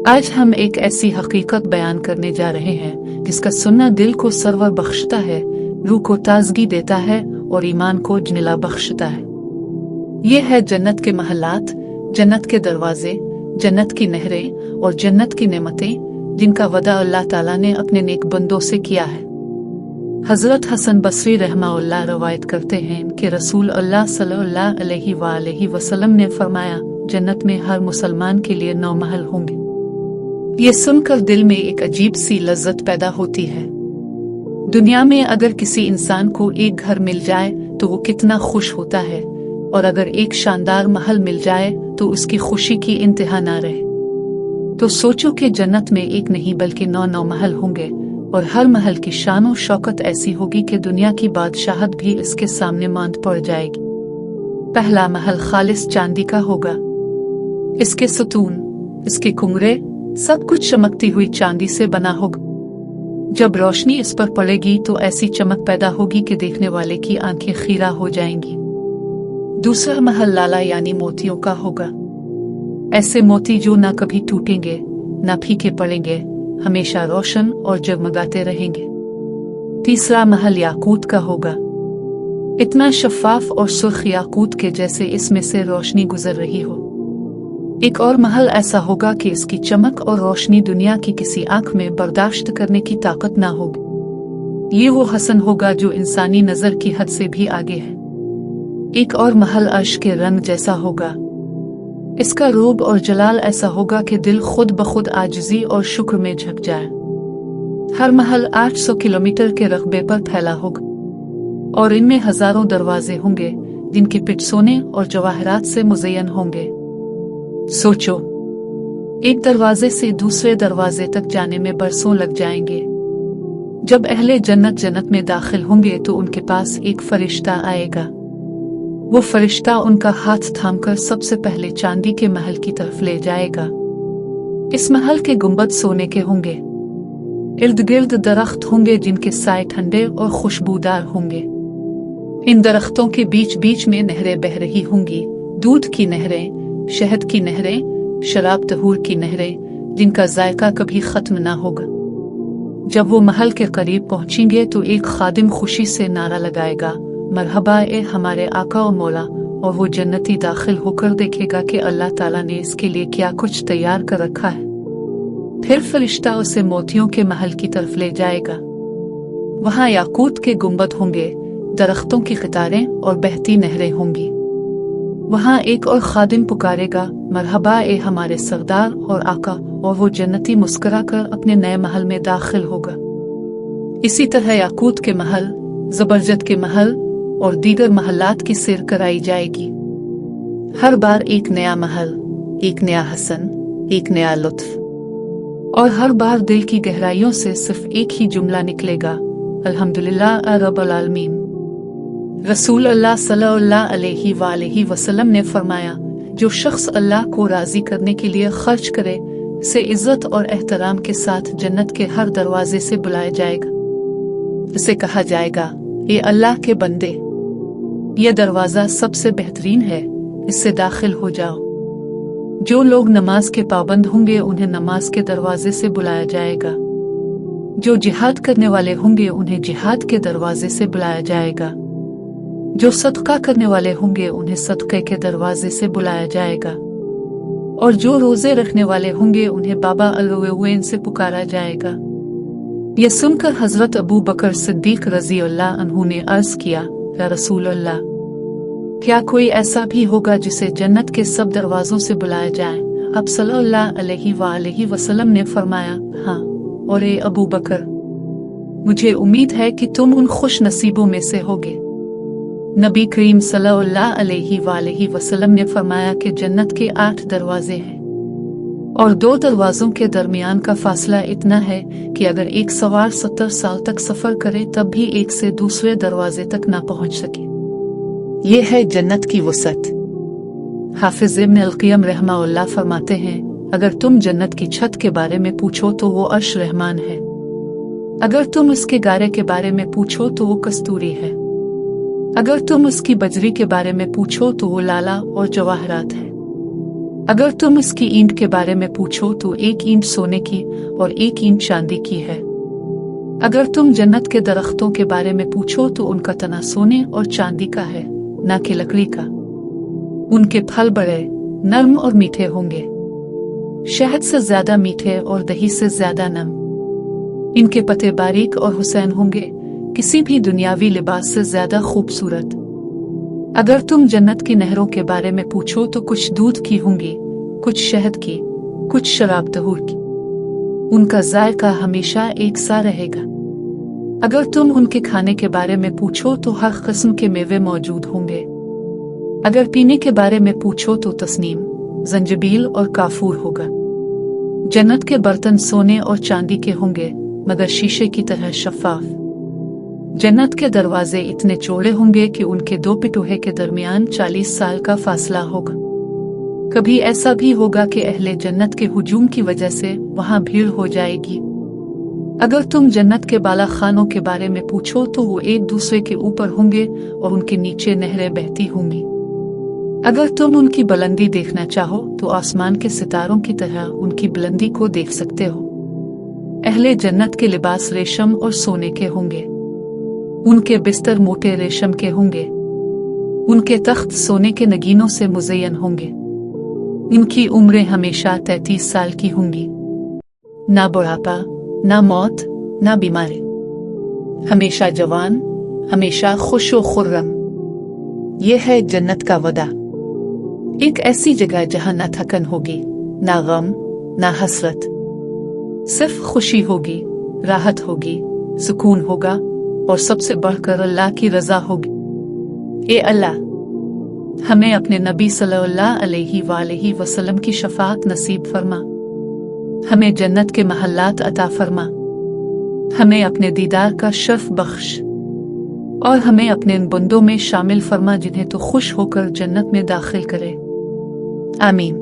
आज हम एक ऐसी हकीकत बयान करने जा रहे हैं जिसका सुनना दिल को सरवर बख्शता है, रूह को ताजगी देता है और ईमान को जनिला बख्शता है। ये है जन्नत के महलात, जन्नत के दरवाजे, जन्नत की नहरें और जन्नत की नेमतें जिनका वदा अल्लाह ताला ने अपने नेक बंदों से किया है। हजरत हसन बसरी रहमाउल्लाह रवायत करते हैं कि रसूल अल्लाह सल्लल्लाहु अलैहि वसल्लम ने फरमाया, जन्नत में हर मुसलमान के लिए 9 महल होंगे। ये सुनकर दिल में एक अजीब सी लज्जत पैदा होती है। दुनिया में अगर किसी इंसान को एक घर मिल जाए तो वो कितना खुश होता है, और अगर एक शानदार महल मिल जाए तो उसकी खुशी की इंतहा ना रहे। तो सोचो कि जन्नत में एक नहीं बल्कि 9 महल होंगे, और हर महल की शान और शौकत ऐसी होगी कि दुनिया की बादशाहत भी इसके सामने मांद पड़ जाएगी। पहला महल खालिस चांदी का होगा। इसके सतून, इसके कुंगरे, सब कुछ चमकती हुई चांदी से बना होगा। जब रोशनी इस पर पड़ेगी तो ऐसी चमक पैदा होगी कि देखने वाले की आंखें खीरा हो जाएंगी। दूसरा महल लाला यानी मोतियों का होगा। ऐसे मोती जो ना कभी टूटेंगे, ना फीके पड़ेंगे, हमेशा रोशन और जगमगाते रहेंगे। तीसरा महल याकूत का होगा। इतना शफाफ और सुर्ख याकूत के जैसे इसमें से रोशनी गुजर रही हो। एक और महल ऐसा होगा कि इसकी चमक और रोशनी दुनिया की किसी आंख में बर्दाश्त करने की ताकत ना होगी। ये वो हसन होगा जो इंसानी नजर की हद से भी आगे है। एक और महल अर्श के रंग जैसा होगा। इसका रूब और जलाल ऐसा होगा कि दिल खुद ब खुद आजिज़ी और शुक्र में झुक जाए। हर महल 800 किलोमीटर के रकबे पर फैला होगा, और इनमें हजारों दरवाजे होंगे जिनके पिट सोने और जवाहरात से मुज़य्यन होंगे। सोचो, एक दरवाजे से दूसरे दरवाजे तक जाने में बरसों लग जाएंगे। जब अहले जन्नत में दाखिल होंगे तो उनके पास एक फरिश्ता आएगा। वो फरिश्ता उनका हाथ थामकर सबसे पहले चांदी के महल की तरफ ले जाएगा। इस महल के गुंबद सोने के होंगे। इर्द गिर्द दरख्त होंगे जिनके साए ठंडे और खुशबूदार होंगे। इन दरख्तों के बीच बीच में नहरें बह रही होंगी, दूध की नहरें, शहद की नहरें, शराब तहूर की नहरें जिनका जायका कभी खत्म ना होगा। जब वो महल के करीब पहुंचेंगे तो एक खादिम खुशी से नारा लगाएगा, मरहबा ए हमारे आका और मौला, और वो जन्नती दाखिल होकर देखेगा कि अल्लाह ताला ने इसके लिए क्या कुछ तैयार कर रखा है। फिर फरिश्ता उसे मोतियों के महल की तरफ ले जाएगा। वहां याकूत के गुंबद होंगे, दरख्तों की कतारें और बहती नहरें होंगी। वहां एक और खादिम पुकारेगा, मरहबा ए हमारे सरदार और आका, और वो जन्नती मुस्कुरा कर अपने नए महल में दाखिल होगा। इसी तरह याकूत के महल, जबरजद के महल और दीगर महलात की सैर कराई जाएगी। हर बार एक नया महल, एक नया हसन, एक नया लुत्फ, और हर बार दिल की गहराइयों से सिर्फ एक ही जुमला निकलेगा, अल्हम्दुलिल्लाह रब्बिल आलमीन। रसूल अल्लाह सल्लल्लाहु अलैहि वसल्लम ने फरमाया, जो शख्स अल्लाह को राजी करने के लिए खर्च करे, से इज्जत और एहतराम के साथ जन्नत के हर दरवाजे से बुलाया जाएगा। इसे कहा जाएगा, ये अल्लाह के बंदे, ये दरवाजा सबसे बेहतरीन है, इससे दाखिल हो जाओ। जो लोग नमाज के पाबंद होंगे उन्हें नमाज के दरवाजे से बुलाया जाएगा। जो जिहाद करने वाले होंगे उन्हें जिहाद के दरवाजे से बुलाया जाएगा। जो सदका करने वाले होंगे उन्हें सदक़े के दरवाजे से बुलाया जाएगा। और जो रोजे रखने वाले होंगे उन्हें बाबा अल-रुवैन से पुकारा जाएगा। यह सुनकर हजरत अबू बकर सिद्दीक रज़ी अल्लाह अन्हु ने अर्ज किया, या रसूल अल्लाह, क्या कोई ऐसा भी होगा जिसे जन्नत के सब दरवाजों से बुलाया जाए? आप सल्लल्लाहु अलैहि वसल्लम ने फरमाया, हाँ, और ए अबू बकर, मुझे उम्मीद है कि तुम उन खुश नसीबों में से होगे। नबी करीम सल्लल्लाहु अलैहि वसल्लम ने फरमाया कि जन्नत के 8 दरवाजे हैं, और 2 दरवाजों के दरमियान का फासला इतना है कि अगर एक सवार 70 साल तक सफर करे तब भी एक से दूसरे दरवाजे तक ना पहुंच सके। ये है जन्नत की वसअत। हाफिज इब्न अल-क़य्यम रहमाहुल्लाह फरमाते हैं, अगर तुम जन्नत की छत के बारे में पूछो तो वो अर्श रहमान है। अगर तुम उसके गारे के बारे में पूछो तो वो कस्तूरी है। अगर तुम उसकी बजरी के बारे में पूछो तो वो लाला और जवाहरात है। अगर तुम इसकी ईंट के बारे में पूछो तो एक ईंट सोने की और एक ईंट चांदी की है। अगर तुम जन्नत के दरख्तों के बारे में पूछो तो उनका तना सोने और चांदी का है, न कि लकड़ी का। उनके फल बड़े नर्म और मीठे होंगे, शहद से ज्यादा मीठे और दही से ज्यादा नम। इनके पत्ते बारीक और हुसैन होंगे, किसी भी दुनियावी लिबास से ज्यादा खूबसूरत। अगर तुम जन्नत की नहरों के बारे में पूछो तो कुछ दूध की होंगी, कुछ शहद की, कुछ शराब तहूर की। उनका जायका हमेशा एक सा रहेगा। अगर तुम उनके खाने के बारे में पूछो तो हर किस्म के मेवे मौजूद होंगे। अगर पीने के बारे में पूछो तो तस्नीम, जंजबील और काफूर होगा। जन्नत के बर्तन सोने और चांदी के होंगे, मगर शीशे की तरह शफाफ। जन्नत के दरवाजे इतने चौड़े होंगे कि उनके दो पिटूहे के दरमियान 40 साल का फासला होगा। कभी ऐसा भी होगा कि अहले जन्नत के हुजूम की वजह से वहां भीड़ हो जाएगी। अगर तुम जन्नत के बाला खानों के बारे में पूछो तो वो एक दूसरे के ऊपर होंगे और उनके नीचे नहरें बहती होंगी। अगर तुम उनकी बुलंदी देखना चाहो तो आसमान के सितारों की तरह उनकी बुलंदी को देख सकते हो। अहले जन्नत के लिबास रेशम और सोने के होंगे। उनके बिस्तर मोटे रेशम के होंगे। उनके तख्त सोने के नगीनों से मुज़य्यन होंगे। इनकी उम्रें हमेशा 33 साल की होंगी। ना बुढ़ापा, ना मौत, ना बीमारी। हमेशा जवान, हमेशा खुश व खुर्रम। यह है जन्नत का वदा। एक ऐसी जगह जहां ना थकन होगी, ना गम, ना हसरत। सिर्फ खुशी होगी, राहत होगी, सुकून होगा और सबसे बढ़कर अल्लाह की रजा होगी। ए अल्लाह, हमें अपने नबी सल्लल्लाहु अलैहि वसल्लम की शफाअत नसीब फरमा। हमें जन्नत के महल्लात अता फरमा। हमें अपने दीदार का शर्फ बख्श और हमें अपने इन बंदों में शामिल फरमा जिन्हें तो खुश होकर जन्नत में दाखिल करे। आमीन।